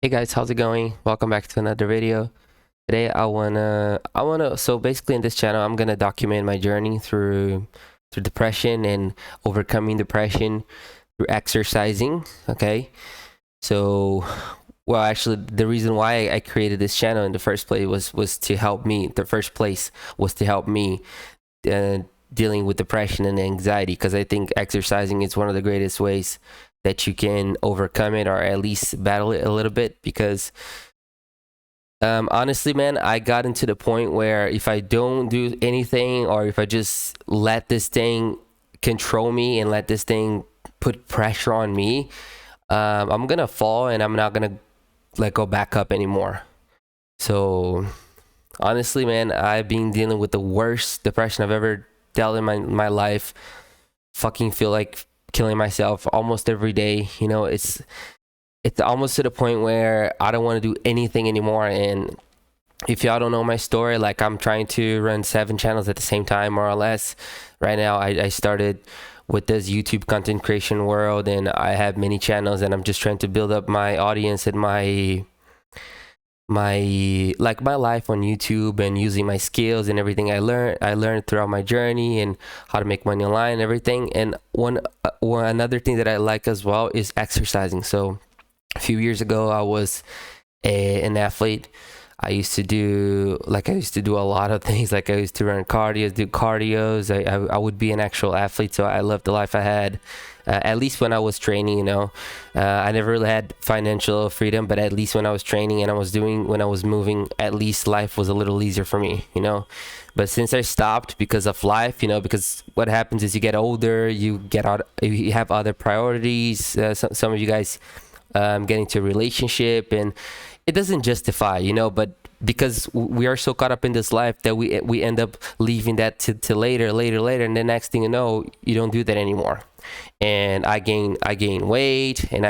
Hey guys, how's it going? Welcome back to another video. Today so basically in this channel I'm gonna document my journey through depression and overcoming depression through exercising. Okay. So well actually the reason why I created this channel in the first place was to help me. The first place was to help me uh, dealing with depression and anxiety, because I think exercising is one of the greatest ways that you can overcome it, or at least battle it a little bit. Because honestly, man, I got into the point where if I don't do anything, or if I just let this thing control me and let this thing put pressure on me, I'm gonna fall and I'm not gonna let go back up anymore. So honestly, man, I've been dealing with the worst depression I've ever dealt in my life. Fucking feel like killing myself almost every day. It's almost to the point where I don't want to do anything anymore. And if y'all don't know my story, like, I'm trying to run 7 channels at the same time, more or less. Right now, I started with this YouTube content creation world, and I have many channels, and I'm just trying to build up my audience and my life on YouTube, and using my skills and everything I learned throughout my journey, and how to make money online and everything. And one another thing that I like as well is exercising. So a few years ago I was an athlete. I used to do a lot of things. Like, I used to run cardio, do cardios. I would be an actual athlete, so I loved the life I had. At least when I was training, I never really had financial freedom, but at least when I was training and when I was moving, at least life was a little easier for me. But since I stopped because of life, because what happens is you get older, you have other priorities. Some of you guys get into a relationship, and it doesn't justify, but because we are so caught up in this life that we end up leaving that to later, and the next thing you know, you don't do that anymore. And I gain weight, and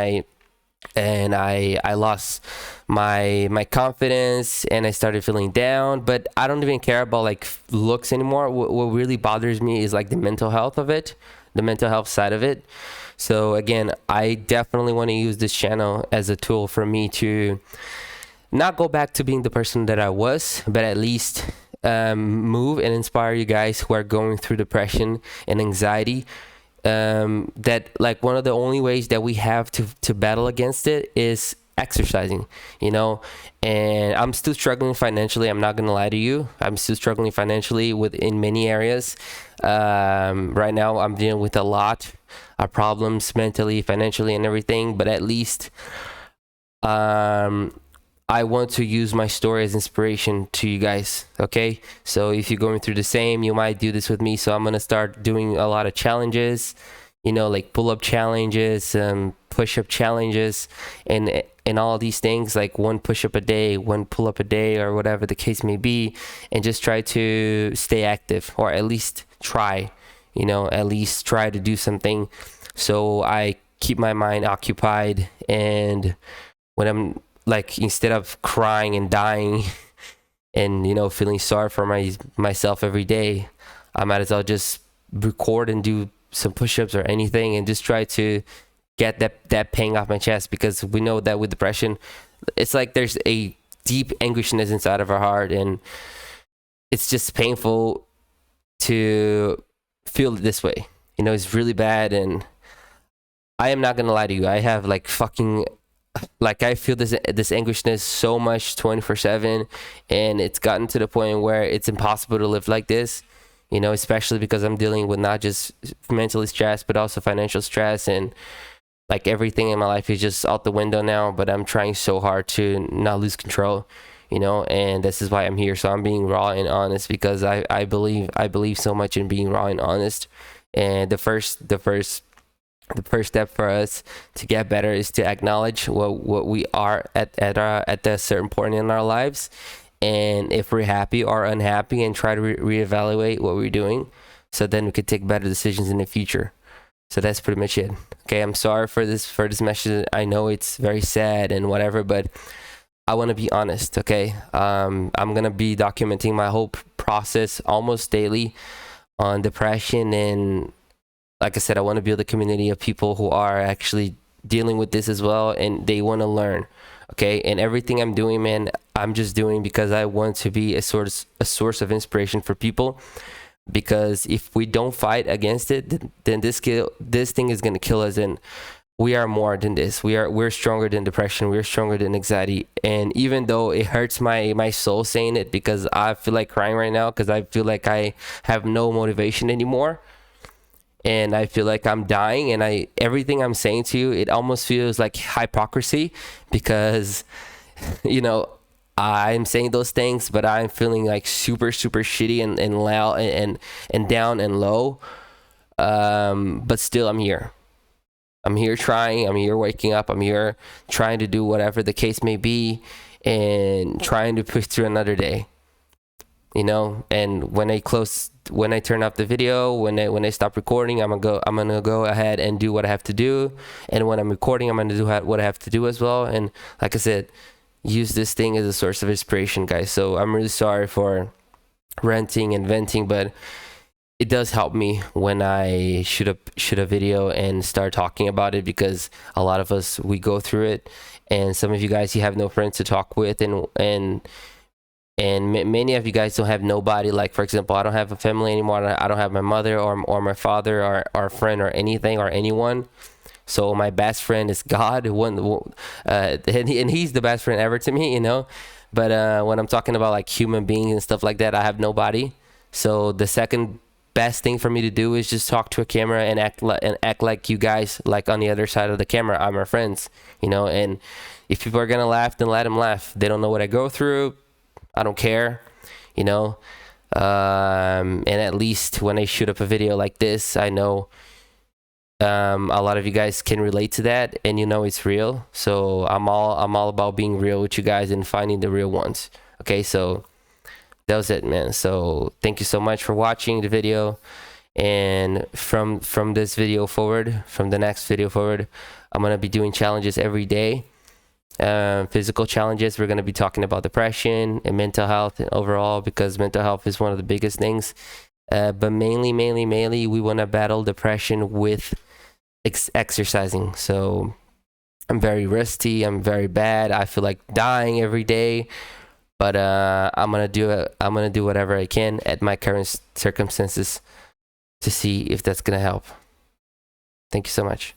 I lost my confidence, and I started feeling down. But I don't even care about like looks anymore. What really bothers me is like the mental health of it, the mental health side of it. So again, I definitely want to use this channel as a tool for me to not go back to being the person that I was, but at least move and inspire you guys who are going through depression and anxiety. That, like, one of the only ways that we have to battle against it is exercising. And I'm still struggling financially. I'm not gonna lie to you. I'm still struggling financially in many areas. Right now I'm dealing with a lot of problems mentally, financially, and everything. But at least um I want to use my story as inspiration to you guys. Okay, so if you're going through the same, you might do this with me. So I'm gonna start doing a lot of challenges, like pull-up challenges, push-up challenges, and all these things, like one push-up a day, one pull-up a day, or whatever the case may be. And just try to stay active, or at least try, to do something, so I keep my mind occupied. And when I'm, like, instead of crying and dying and feeling sorry for myself every day, I might as well just record and do some push-ups or anything, and just try to get that pain off my chest. Because we know that with depression, it's like there's a deep angushness inside of our heart, and it's just painful to feel this way. It's really bad. And I am not gonna lie to you, I have like fucking, like, I feel this angushness so much 24/7, and it's gotten to the point where it's impossible to live like this. Especially because I'm dealing with not just mentally stress, but also financial stress, and like everything in my life is just out the window now. But I'm trying so hard to not lose control, and this is why I'm here. So I'm being raw and honest, because I believe so much in being raw and honest. And the first step for us to get better is to acknowledge what we are at a certain point in our lives, and if we're happy or unhappy, and try to reevaluate what we're doing, so then we could take better decisions in the future. So that's pretty much it. Okay, I'm sorry for this message. I know it's very sad and whatever, but I want to be honest. Okay, I'm gonna be documenting my whole process almost daily on depression. And like I said, I want to build a community of people who are actually dealing with this as well, and they want to learn. Okay, and everything I'm doing, man, I'm just doing because I want to be a source of inspiration for people. Because if we don't fight against it, then this thing is gonna kill us. And we are more than this. We're stronger than depression. We're stronger than anxiety. And even though it hurts my soul saying it, because I feel like crying right now, because I feel like I have no motivation anymore, and I feel like I'm dying, and everything I'm saying to you, it almost feels like hypocrisy, because you know, I'm saying those things, but I'm feeling like super shitty and loud and down and low. But still, I'm here. I'm here trying. I'm here waking up. I'm here trying to do whatever the case may be, and trying to push through another day. You know, and when I turn off the video, when I stop recording, I'm gonna go ahead and do what I have to do. And when I'm recording, I'm gonna do what I have to do as well. And like I said, use this thing as a source of inspiration, guys. So I'm really sorry for ranting and venting, but it does help me when I shoot a video and start talking about it, because a lot of us, we go through it, and some of you guys, you have no friends to talk with, and many of you guys don't have nobody. Like, for example, I don't have a family anymore. I don't have my mother or my father or a friend or anything or anyone. So my best friend is God, and he's the best friend ever to me, you know. But when I'm talking about like human beings and stuff like that, I have nobody. So the second best thing for me to do is just talk to a camera and act like you guys, like on the other side of the camera, I'm our friends, you know. And if people are gonna laugh, then let them laugh. They don't know what I go through. I don't care, you know. And at least when I shoot up a video like this, I know a lot of you guys can relate to that, and you know it's real. So I'm all about being real with you guys and finding the real ones. Okay, so that was it, man. So thank you so much for watching the video. And from this video forward, from the next video forward, I'm gonna be doing challenges every day. Physical challenges. We're gonna be talking about depression and mental health and overall, because mental health is one of the biggest things. But mainly, we want to battle depression with exercising. So I'm very rusty. I'm very bad. I feel like dying every day. But I'm gonna do it. I'm gonna do whatever I can at my current circumstances to see if that's gonna help. Thank you so much.